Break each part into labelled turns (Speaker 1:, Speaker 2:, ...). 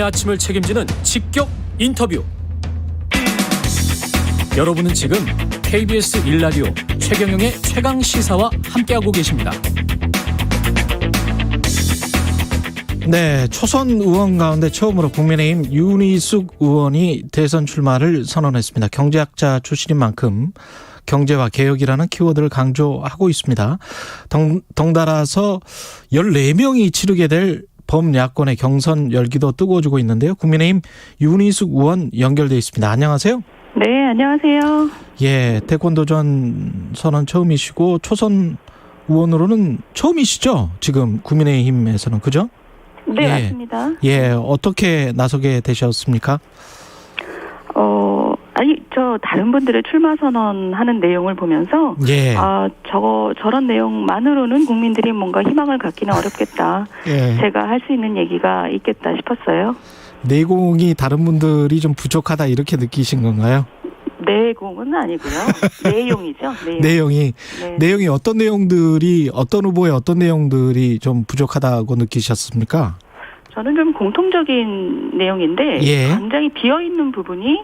Speaker 1: 아침을 책임지는 직격 인터뷰. 여러분은 지금 KBS 1라디오 최경영의 최강시사와 함께하고 계십니다.
Speaker 2: 네, 초선 의원 가운데 처음으로 국민의힘 윤희숙 의원이 대선 출마를 선언했습니다. 경제학자 출신인 만큼 경제와 개혁이라는 키워드를 강조하고 있습니다. 덩달아서 14명이 치르게 될 범야권의 경선 열기도 뜨거워지고 있는데요. 국민의힘 윤희숙 의원 연결돼 있습니다. 안녕하세요.
Speaker 3: 네, 안녕하세요.
Speaker 2: 예, 태권도전 선언 처음이시고 초선 의원으로는 처음이시죠? 지금 국민의힘에서는, 그죠?
Speaker 3: 네,
Speaker 2: 예.
Speaker 3: 맞습니다.
Speaker 2: 예, 어떻게 나서게 되셨습니까?
Speaker 3: 저 다른 분들의 출마 선언하는 내용을 보면서
Speaker 2: 예.
Speaker 3: 저런 내용만으로는 국민들이 뭔가 희망을 갖기는 어렵겠다.
Speaker 2: 예.
Speaker 3: 제가 할 수 있는 얘기가 있겠다 싶었어요.
Speaker 2: 내공이 다른 분들이 좀 부족하다 이렇게 느끼신 건가요?
Speaker 3: 내공은 아니고요. 내용이죠.
Speaker 2: 내용이
Speaker 3: 네.
Speaker 2: 내용이 어떤 내용들이 어떤 후보의 어떤 내용들이 좀 부족하다고 느끼셨습니까?
Speaker 3: 저는 좀 공통적인 내용인데
Speaker 2: 예.
Speaker 3: 굉장히 비어있는 부분이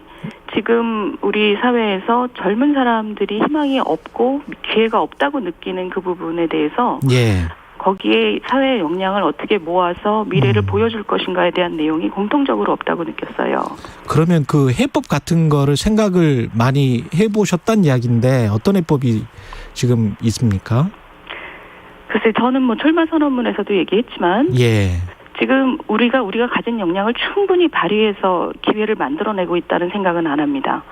Speaker 3: 지금 우리 사회에서 젊은 사람들이 희망이 없고 기회가 없다고 느끼는 그 부분에 대해서
Speaker 2: 예.
Speaker 3: 거기에 사회의 역량을 어떻게 모아서 미래를 보여줄 것인가에 대한 내용이 공통적으로 없다고 느꼈어요.
Speaker 2: 그러면 그 해법 같은 거를 생각을 많이 해보셨단 이야기인데 어떤 해법이 지금 있습니까?
Speaker 3: 글쎄 저는 뭐 출마 선언문에서도 얘기했지만
Speaker 2: 예.
Speaker 3: 지금 우리가 가진 역량을 충분히 발휘해서 기회를 만들어내고 있다는 생각은 안 합니다.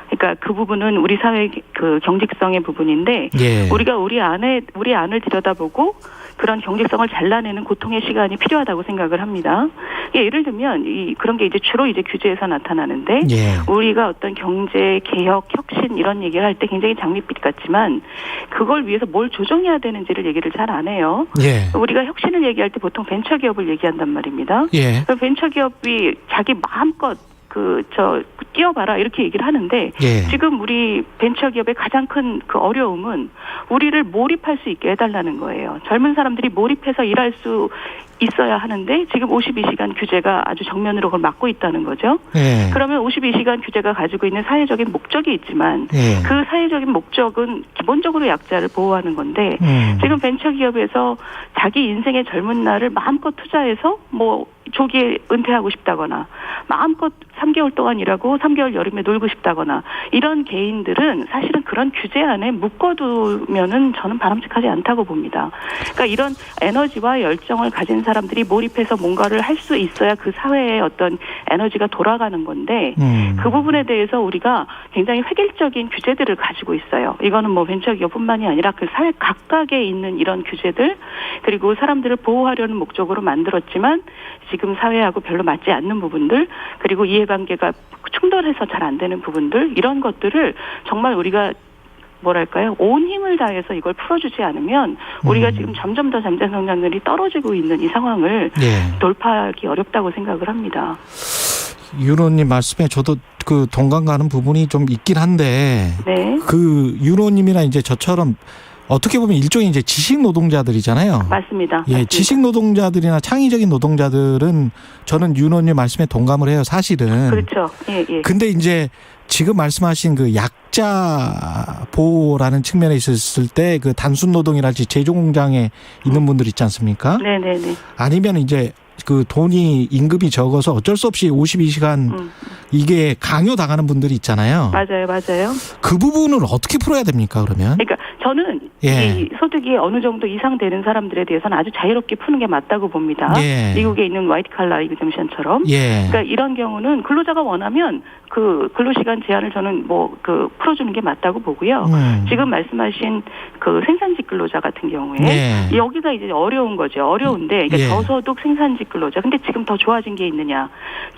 Speaker 3: 그러니까 그 부분은 우리 사회의 그 경직성의 부분인데
Speaker 2: 예.
Speaker 3: 우리가 우리 안을 들여다보고 그런 경직성을 잘라내는 고통의 시간이 필요하다고 생각을 합니다. 예를 들면 그런 게 이제 주로 이제 규제에서 나타나는데
Speaker 2: 예.
Speaker 3: 우리가 어떤 경제 개혁 혁신 이런 얘기를 할 때 굉장히 장밋빛 같지만 그걸 위해서 뭘 조정해야 되는지를 얘기를 잘 안 해요.
Speaker 2: 예.
Speaker 3: 우리가 혁신을 얘기할 때 보통 벤처기업을 얘기한단 말입니다.
Speaker 2: 예.
Speaker 3: 그럼 벤처기업이 자기 마음껏 뛰어봐라 이렇게 얘기를 하는데
Speaker 2: 예.
Speaker 3: 지금 우리 벤처기업의 가장 큰 그 어려움은 우리를 몰입할 수 있게 해달라는 거예요. 젊은 사람들이 몰입해서 일할 수 있어야 하는데 지금 52시간 규제가 아주 정면으로 그걸 막고 있다는 거죠.
Speaker 2: 예.
Speaker 3: 그러면 52시간 규제가 가지고 있는 사회적인 목적이 있지만
Speaker 2: 예.
Speaker 3: 그 사회적인 목적은 기본적으로 약자를 보호하는 건데 지금 벤처기업에서 자기 인생의 젊은 날을 마음껏 투자해서 뭐 조기에 은퇴하고 싶다거나 마음껏 3개월 동안 일하고 3개월 여름에 놀고 싶다거나 이런 개인들은 사실은 그런 규제 안에 묶어두면은 저는 바람직하지 않다고 봅니다. 그러니까 이런 에너지와 열정을 가진 사람들이 몰입해서 뭔가를 할 수 있어야 그 사회의 어떤 에너지가 돌아가는 건데 그 부분에 대해서 우리가 굉장히 획일적인 규제들을 가지고 있어요. 이거는 뭐 벤처기업뿐만이 아니라 그 사회 각각에 있는 이런 규제들 그리고 사람들을 보호하려는 목적으로 만들었지만 지금 사회하고 별로 맞지 않는 부분들 그리고 이해관계가 충돌해서 잘 안 되는 부분들 이런 것들을 정말 우리가 뭐랄까요? 온 힘을 다해서 이걸 풀어주지 않으면 우리가 지금 점점 더 잠재 성장률이 떨어지고 있는 이 상황을
Speaker 2: 예.
Speaker 3: 돌파하기 어렵다고 생각을 합니다.
Speaker 2: 윤 의원님 말씀에 저도 그 동감 가는 부분이 좀 있긴 한데
Speaker 3: 네.
Speaker 2: 그 윤 의원님이나 이제 저처럼 어떻게 보면 일종의 이제 지식 노동자들이잖아요.
Speaker 3: 맞습니다.
Speaker 2: 예, 지식 노동자들이나 창의적인 노동자들은 저는 윤 의원님 말씀에 동감을 해요, 사실은.
Speaker 3: 그렇죠. 예, 예.
Speaker 2: 근데 이제 지금 말씀하신 그 약자 보호라는 측면에 있었을 때 그 단순 노동이랄지 제조 공장에 있는 분들 있지 않습니까?
Speaker 3: 네네네.
Speaker 2: 아니면 이제 그 돈이 임금이 적어서 어쩔 수 없이 52시간 이게 강요당하는 분들이 있잖아요.
Speaker 3: 맞아요.
Speaker 2: 그 부분을 어떻게 풀어야 됩니까, 그러면?
Speaker 3: 그러니까 저는
Speaker 2: 예.
Speaker 3: 이 소득이 어느 정도 이상 되는 사람들에 대해서는 아주 자유롭게 푸는 게 맞다고 봅니다.
Speaker 2: 예.
Speaker 3: 미국에 있는 화이트 칼라 이그zem션처럼.
Speaker 2: 예.
Speaker 3: 그러니까 이런 경우는 근로자가 원하면 그 근로시간 제한을 저는 풀어주는 게 맞다고 보고요. 지금 말씀하신 그 생산직 근로자 같은 경우에
Speaker 2: 예.
Speaker 3: 여기가 이제 어려운 거죠. 어려운데 그러니까
Speaker 2: 예.
Speaker 3: 저소득 생산직 근로자. 근데 지금 더 좋아진 게 있느냐?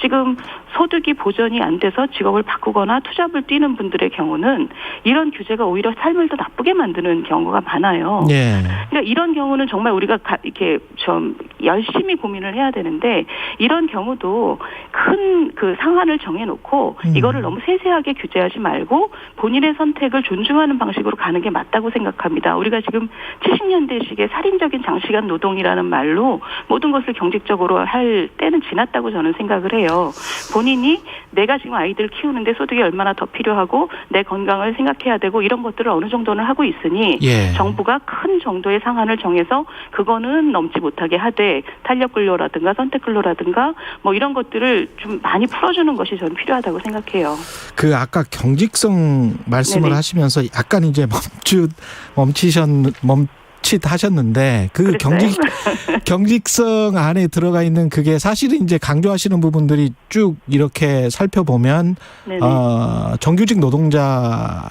Speaker 3: 지금 소득이 보전이 안 돼서 직업을 바꾸거나 투잡을 뛰는 분들의 경우는 이런 규제가 오히려 삶을 더 나쁘게 만드는 경우가 많아요.
Speaker 2: 예.
Speaker 3: 그러니까 이런 경우는 정말 우리가 이렇게 좀 열심히 고민을 해야 되는데 이런 경우도 큰 그 상한을 정해놓고 이거를 너무 세세하게 규제하지 말고 본인의 선택을 존중하는 방식으로 가는 게 맞다고 생각합니다. 우리가 지금 70년대식의 살인적인 장시간 노동이라는 말로 모든 것을 경직적으로 할 때는 지났다고 저는 생각을 해요. 본인이 내가 지금 아이들 키우는데 소득이 얼마나 더 필요하고 내 건강을 생각해야 되고 이런 것들을 어느 정도는 하고 있으니 정부가 큰 정도의 상한을 정해서 그거는 넘지 못하게 하되 탄력근로라든가 선택근로라든가 뭐 이런 것들을 좀 많이 풀어주는 것이 저는 필요하다고 생각해요.
Speaker 2: 그 아까 경직성 말씀을 네네. 하시면서 약간 이제 멈칫하셨는데 그 경직성 안에 들어가 있는 그게 사실은 이제 강조하시는 부분들이 쭉 이렇게 살펴보면 정규직 노동자들의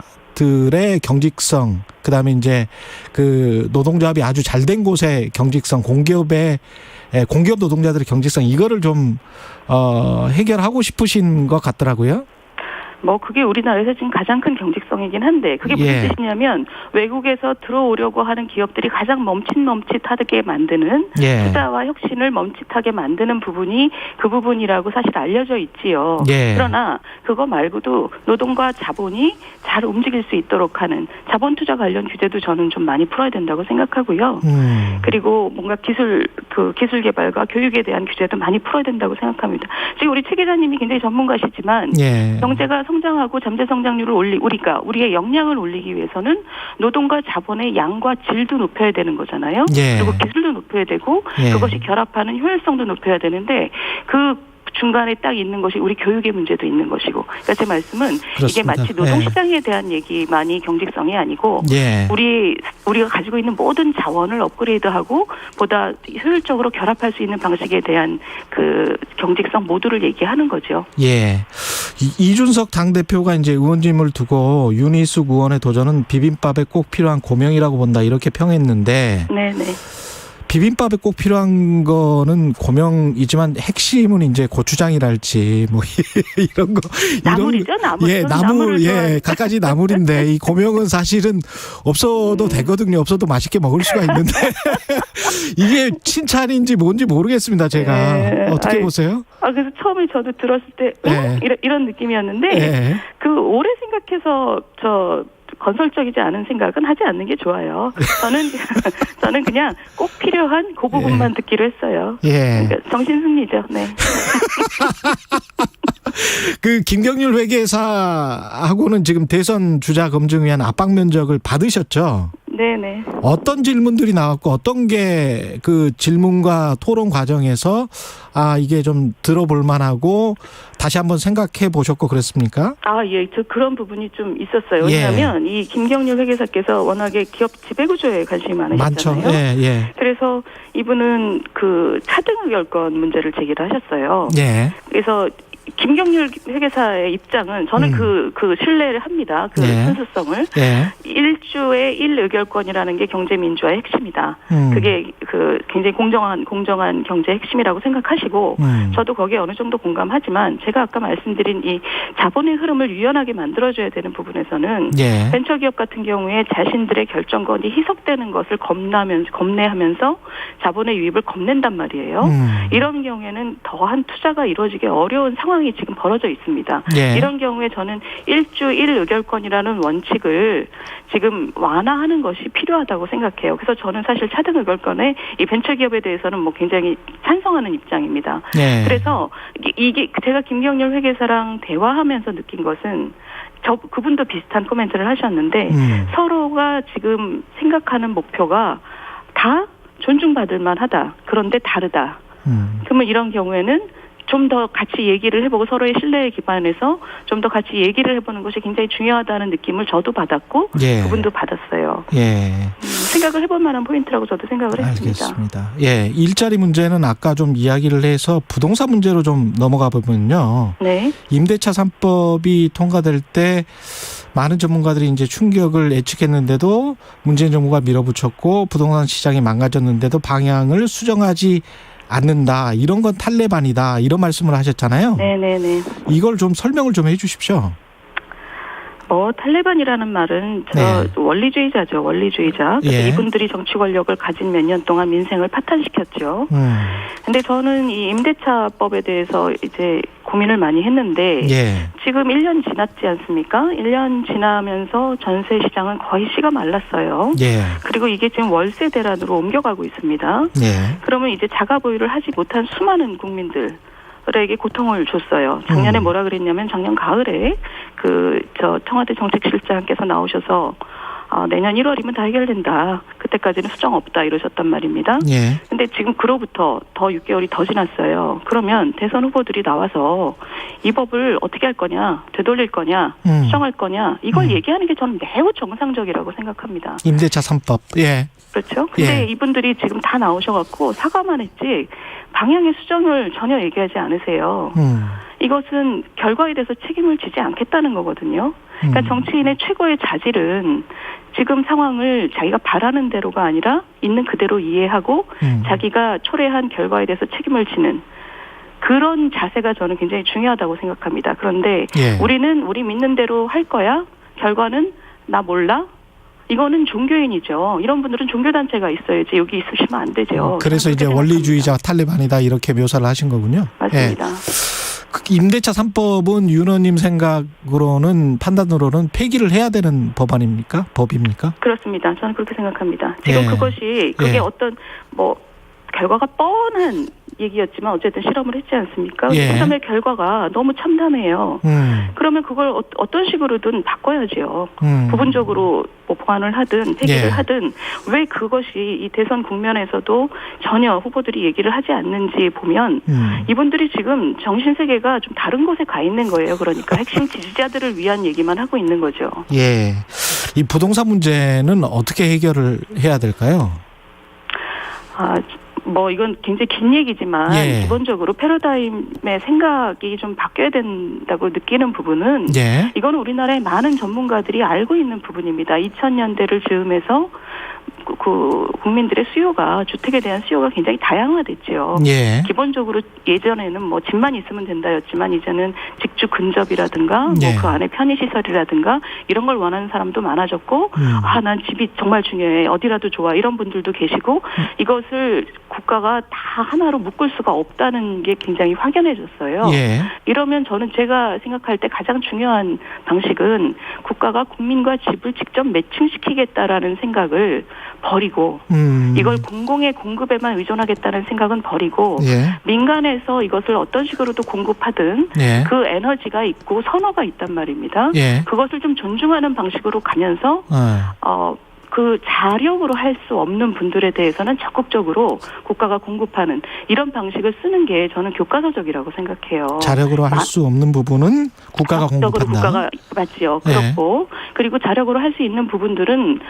Speaker 2: 경직성, 그다음에 이제 그 노동조합이 아주 잘된 곳의 경직성, 공기업 노동자들의 경직성, 이거를 좀 해결하고 싶으신 것 같더라고요.
Speaker 3: 뭐 그게 우리나라에서 지금 가장 큰 경직성이긴 한데 그게 무슨 뜻이냐면 외국에서 들어오려고 하는 기업들이 가장 멈칫하게 만드는 투자와 혁신을 멈칫하게 만드는 부분이 그 부분이라고 사실 알려져 있지요. 그러나 그거 말고도 노동과 자본이 잘 움직일 수 있도록 하는 자본 투자 관련 규제도 저는 좀 많이 풀어야 된다고 생각하고요. 그리고 뭔가 기술 개발과 교육에 대한 규제도 많이 풀어야 된다고 생각합니다. 지금 우리 최 기자님이 굉장히 전문가시지만 경제가 성장하고 잠재 성장률을 우리의 역량을 올리기 위해서는 노동과 자본의 양과 질도 높여야 되는 거잖아요. 그리고 기술도 높여야 되고 그것이 결합하는 효율성도 높여야 되는데 그 중간에 딱 있는 것이 우리 교육의 문제도 있는 것이고. 그러니까 제 말씀은 그렇습니다. 이게 마치 노동시장에 대한 얘기만이 경직성이 아니고 우리가 가지고 있는 모든 자원을 업그레이드하고 보다 효율적으로 결합할 수 있는 방식에 대한 그 경직성 모두를 얘기하는 거죠.
Speaker 2: 이준석 당대표가 이제 의원직을 두고 윤희숙 의원의 도전은 비빔밥에 꼭 필요한 고명이라고 본다, 이렇게 평했는데 비빔밥에 꼭 필요한 거는 고명이지만 핵심은 이제 고추장이랄지 뭐 이런 거
Speaker 3: 나물이죠, 나물.
Speaker 2: 나물, 갖가지 나물인데 이 고명은 사실은 없어도 되거든요. 없어도 맛있게 먹을 수가 있는데 이게 칭찬인지 뭔지 모르겠습니다. 제가 어떻게 보세요?
Speaker 3: 그래서 처음에 저도 들었을 때 이런 느낌이었는데 그 오래 생각해서 건설적이지 않은 생각은 하지 않는 게 좋아요. 저는 그냥 꼭 필요한 그 부분만 듣기로 했어요. 그러니까 정신승리죠.
Speaker 2: 그 김경률 회계사하고는 지금 대선 주자 검증 위한 압박 면접을 받으셨죠?
Speaker 3: 네네.
Speaker 2: 어떤 질문들이 나왔고 어떤 게 그 질문과 토론 과정에서 이게 좀 들어볼 만하고 다시 한번 생각해 보셨고 그랬습니까?
Speaker 3: 저 그런 부분이 좀 있었어요. 왜냐하면 이 김경률 회계사께서 워낙에 기업 지배구조에 관심이 많으셨잖아요.
Speaker 2: 많죠.
Speaker 3: 그래서 이분은 그 차등 의결권 문제를 제기를 하셨어요. 그래서 김경률 회계사의 입장은 저는 그 신뢰를 합니다. 그 순수성을. 1주의 1의결권이라는 게 경제민주화의 핵심이다. 그게 그 굉장히 공정한 경제의 핵심이라고 생각하시고 저도 거기에 어느 정도 공감하지만 제가 아까 말씀드린 이 자본의 흐름을 유연하게 만들어줘야 되는 부분에서는 벤처기업 같은 경우에 자신들의 결정권이 희석되는 것을 겁내하면서 자본의 유입을 겁낸단 말이에요. 이런 경우에는 더한 투자가 이루어지기 어려운 상황이 지금 벌어져 있습니다. 이런 경우에 저는 1주 1의결권이라는 원칙을 지금 완화하는 것이 필요하다고 생각해요. 그래서 저는 사실 차등 의결권에 이 벤처기업에 대해서는 뭐 굉장히 찬성하는 입장입니다. 그래서 이게 제가 김경률 회계사랑 대화하면서 느낀 것은 그분도 비슷한 코멘트를 하셨는데 서로가 지금 생각하는 목표가 다 존중받을 만하다. 그런데 다르다. 그러면 이런 경우에는 좀 더 같이 얘기를 해보고 서로의 신뢰에 기반해서 좀 더 같이 얘기를 해보는 것이 굉장히 중요하다는 느낌을 저도 받았고 그분도 받았어요. 생각을 해볼 만한 포인트라고 저도 생각을 했습니다.
Speaker 2: 알겠습니다. 일자리 문제는 아까 좀 이야기를 해서 부동산 문제로 좀 넘어가 보면요. 임대차 3법이 통과될 때 많은 전문가들이 이제 충격을 예측했는데도 문재인 정부가 밀어붙였고 부동산 시장이 망가졌는데도 방향을 수정하지 않는다. 이런 건 탈레반이다. 이런 말씀을 하셨잖아요. 이걸 좀 설명을 좀 해 주십시오.
Speaker 3: 탈레반이라는 말은 원리주의자죠. 원리주의자. 그래서 이분들이 정치 권력을 가진 몇 년 동안 민생을 파탄시켰죠. 근데 저는 이 임대차법에 대해서 이제 고민을 많이 했는데
Speaker 2: 예.
Speaker 3: 지금 1년 지났지 않습니까? 1년 지나면서 전세 시장은 거의 씨가 말랐어요.
Speaker 2: 예.
Speaker 3: 그리고 이게 지금 월세 대란으로 옮겨가고 있습니다.
Speaker 2: 예.
Speaker 3: 그러면 이제 자가 보유를 하지 못한 수많은 국민들에게 고통을 줬어요. 작년에 뭐라 그랬냐면 작년 가을에 청와대 정책실장께서 나오셔서 내년 1월이면 다 해결된다. 그때까지는 수정 없다 이러셨단 말입니다.
Speaker 2: 예.
Speaker 3: 근데 지금 그로부터 더 6개월이 더 지났어요. 그러면 대선 후보들이 나와서 이 법을 어떻게 할 거냐, 되돌릴 거냐, 수정할 거냐 이걸 얘기하는 게 저는 매우 정상적이라고 생각합니다.
Speaker 2: 임대차 3법. 예.
Speaker 3: 그렇죠. 근데
Speaker 2: 예.
Speaker 3: 이분들이 지금 다 나오셔갖고 사과만 했지 방향의 수정을 전혀 얘기하지 않으세요. 이것은 결과에 대해서 책임을 지지 않겠다는 거거든요. 그러니까 정치인의 최고의 자질은 지금 상황을 자기가 바라는 대로가 아니라 있는 그대로 이해하고 자기가 초래한 결과에 대해서 책임을 지는 그런 자세가 저는 굉장히 중요하다고 생각합니다. 그런데
Speaker 2: 예.
Speaker 3: 우리는 우리 믿는 대로 할 거야. 결과는 나 몰라. 이거는 종교인이죠. 이런 분들은 종교단체가 있어야지 여기 있으시면 안 되죠.
Speaker 2: 그래서 이제 원리주의자 탈레반이다 이렇게 묘사를 하신 거군요.
Speaker 3: 맞습니다.
Speaker 2: 예. 임대차 3법은 윤 의원님 생각으로는 판단으로는 폐기를 해야 되는 법입니까?
Speaker 3: 그렇습니다. 저는 그렇게 생각합니다. 지금
Speaker 2: 예.
Speaker 3: 그게
Speaker 2: 예.
Speaker 3: 어떤 결과가 뻔한 얘기였지만 어쨌든 실험을 했지 않습니까?
Speaker 2: 예.
Speaker 3: 실험의 결과가 너무 참담해요. 그러면 그걸 어떤 식으로든 바꿔야죠. 부분적으로 보완을 하든 폐기를
Speaker 2: 예.
Speaker 3: 하든 왜 그것이 이 대선 국면에서도 전혀 후보들이 얘기를 하지 않는지 보면 이분들이 지금 정신세계가 좀 다른 곳에 가 있는 거예요. 그러니까 핵심 지지자들을 위한 얘기만 하고 있는 거죠.
Speaker 2: 예. 이 부동산 문제는 어떻게 해결을 해야 될까요?
Speaker 3: 이건 굉장히 긴 얘기지만
Speaker 2: 예.
Speaker 3: 기본적으로 패러다임의 생각이 좀 바뀌어야 된다고 느끼는 부분은
Speaker 2: 예.
Speaker 3: 이건 우리나라의 많은 전문가들이 알고 있는 부분입니다. 2000년대를 즈음해서 국민들의 수요가 주택에 대한 수요가 굉장히 다양화됐죠.
Speaker 2: 예.
Speaker 3: 기본적으로 예전에는 집만 있으면 된다였지만 이제는 직주 근접이라든가
Speaker 2: 예.
Speaker 3: 그 안에 편의시설이라든가 이런 걸 원하는 사람도 많아졌고 난 집이 정말 중요해 어디라도 좋아 이런 분들도 계시고 이것을 국가가 다 하나로 묶을 수가 없다는 게 굉장히 확연해졌어요.
Speaker 2: 예.
Speaker 3: 이러면 저는 제가 생각할 때 가장 중요한 방식은 국가가 국민과 집을 직접 매칭시키겠다라는 생각을 버리고 이걸 공공의 공급에만 의존하겠다는 생각은 버리고
Speaker 2: 예.
Speaker 3: 민간에서 이것을 어떤 식으로도 공급하든
Speaker 2: 예.
Speaker 3: 그 에너지가 있고 선호가 있단 말입니다.
Speaker 2: 예.
Speaker 3: 그것을 좀 존중하는 방식으로 가면서 그 자력으로 할 수 없는 분들에 대해서는 적극적으로 국가가 공급하는 이런 방식을 쓰는 게 저는 교과서적이라고 생각해요.
Speaker 2: 자력으로 할 수 없는 부분은 국가가 공급한다.
Speaker 3: 국가가 맞지요.
Speaker 2: 예.
Speaker 3: 그렇고 그리고 자력으로 할 수 있는 부분들은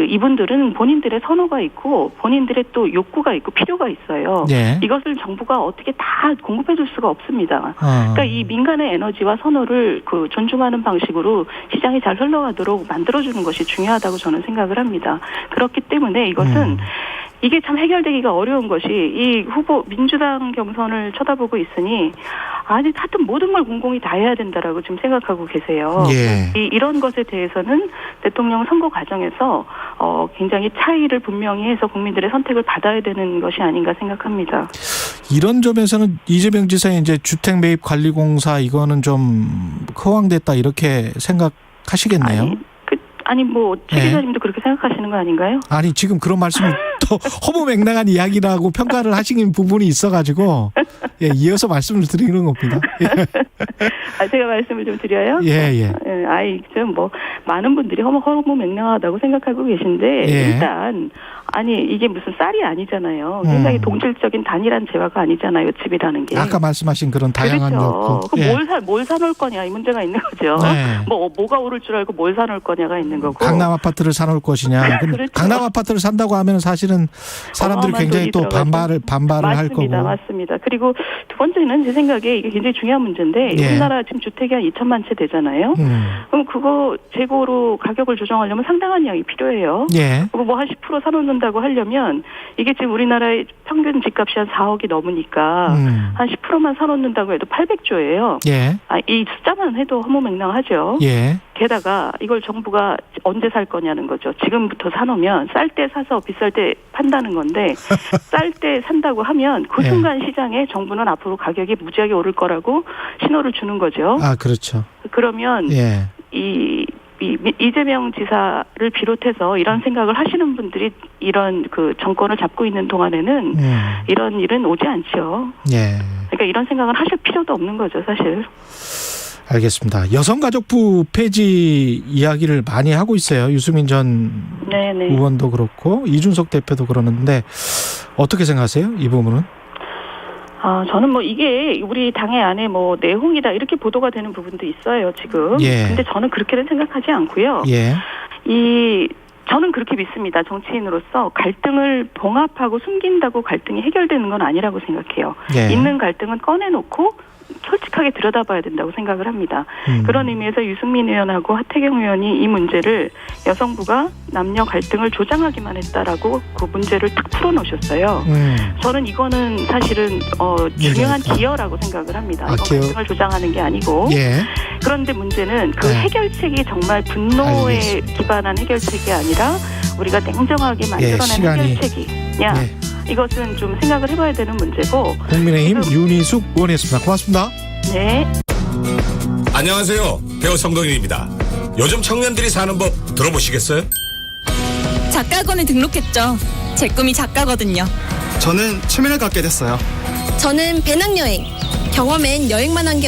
Speaker 3: 이분들은 본인들의 선호가 있고 본인들의 또 욕구가 있고 필요가 있어요.
Speaker 2: 예.
Speaker 3: 이것을 정부가 어떻게 다 공급해 줄 수가 없습니다. 그러니까 이 민간의 에너지와 선호를 존중하는 방식으로 시장이 잘 흘러가도록 만들어주는 것이 중요하다고 저는 생각을 합니다. 그렇기 때문에 이것은 이게 참 해결되기가 어려운 것이 이 후보 민주당 경선을 쳐다보고 있으니 하여튼 모든 걸 공공이 다 해야 된다라고 지금 생각하고 계세요.
Speaker 2: 예.
Speaker 3: 이런 것에 대해서는 대통령 선거 과정에서 굉장히 차이를 분명히 해서 국민들의 선택을 받아야 되는 것이 아닌가 생각합니다.
Speaker 2: 이런 점에서는 이재명 지사의 이제 주택매입관리공사 이거는 좀 허황됐다 이렇게 생각하시겠네요.
Speaker 3: 최 기자님도 그렇게 생각하시는 거 아닌가요?
Speaker 2: 아니 지금 그런 말씀을 또 허무맹랑한 이야기라고 평가를 하시는 부분이 있어가지고 이어서 말씀을 드리는 겁니다.
Speaker 3: 제가 말씀을 좀 드려요?
Speaker 2: 예.
Speaker 3: 많은 분들이 허무맹랑하다고 생각하고 계신데 일단 이게 무슨 쌀이 아니잖아요. 굉장히 동질적인 단일한 재화가 아니잖아요. 집이라는 게.
Speaker 2: 아까 말씀하신 그런 다양한 욕구.
Speaker 3: 뭘 사놓을 거냐 이 문제가 있는 거죠.
Speaker 2: 네.
Speaker 3: 뭐가 오를 줄 알고 뭘 사놓을 거냐가 있는 거고.
Speaker 2: 강남 아파트를 사놓을 것이냐.
Speaker 3: 그렇죠.
Speaker 2: 강남 아파트를 산다고 하면 사실은 사람들이 굉장히 또 반발을 할 거고.
Speaker 3: 맞습니다. 그리고 두 번째는 제 생각에 이게 굉장히 중요한 문제인데 우리나라 지금 주택이 한 2천만 채 되잖아요. 그럼 그거 재고로 가격을 조정하려면 상당한 양이 필요해요.
Speaker 2: 예.
Speaker 3: 한 10% 사놓는다 산다고 하려면 이게 지금 우리나라의 평균 집값이 한 4억이 넘으니까 한 10%만 사놓는다고 해도 800조예요.
Speaker 2: 예.
Speaker 3: 이 숫자만 해도 허무맹랑하죠.
Speaker 2: 예.
Speaker 3: 게다가 이걸 정부가 언제 살 거냐는 거죠. 지금부터 사놓으면 쌀 때 사서 비쌀 때 판다는 건데 쌀 때 산다고 하면 그 순간 시장에 정부는 앞으로 가격이 무지하게 오를 거라고 신호를 주는 거죠.
Speaker 2: 아, 그렇죠.
Speaker 3: 그러면
Speaker 2: 예.
Speaker 3: 이재명 지사를 비롯해서 이런 생각을 하시는 분들이 이런 그 정권을 잡고 있는 동안에는 이런 일은 오지 않죠.
Speaker 2: 예.
Speaker 3: 그러니까 이런 생각을 하실 필요도 없는 거죠, 사실.
Speaker 2: 알겠습니다. 여성가족부 폐지 이야기를 많이 하고 있어요. 유승민 전
Speaker 3: 네네.
Speaker 2: 의원도 그렇고 이준석 대표도 그러는데 어떻게 생각하세요? 이 부분은?
Speaker 3: 저는 뭐 이게 우리 당의 안에 뭐 내홍이다 이렇게 보도가 되는 부분도 있어요, 지금.
Speaker 2: 예.
Speaker 3: 근데 저는 그렇게는 생각하지 않고요.
Speaker 2: 예.
Speaker 3: 저는 그렇게 믿습니다. 정치인으로서 갈등을 봉합하고 숨긴다고 갈등이 해결되는 건 아니라고 생각해요.
Speaker 2: 예.
Speaker 3: 있는 갈등은 꺼내놓고 솔직하게 들여다봐야 된다고 생각을 합니다. 그런 의미에서 유승민 의원하고 하태경 의원이 이 문제를 여성부가 남녀 갈등을 조장하기만 했다라고 그 문제를 탁 풀어놓으셨어요. 저는 이거는 사실은 중요한 기여라고 생각을 합니다. 이건
Speaker 2: 기여.
Speaker 3: 갈등을 조장하는 게 아니고.
Speaker 2: 예.
Speaker 3: 그런데 문제는 그 해결책이 정말 분노에 기반한 해결책이 아니라 우리가 냉정하게 만들어낸 해결책이냐. 이것은 좀 생각을 해봐야 되는 문제고.
Speaker 2: 국민의힘 윤희숙 의원이었습니다. 고맙습니다.
Speaker 3: 네.
Speaker 4: 안녕하세요. 배우 성동일입니다. 요즘 청년들이 사는 법 들어보시겠어요?
Speaker 5: 작가학원에 등록했죠. 제 꿈이 작가거든요.
Speaker 6: 저는 취미를 갖게 됐어요.
Speaker 7: 저는 배낭여행. 경험엔 여행만 한 게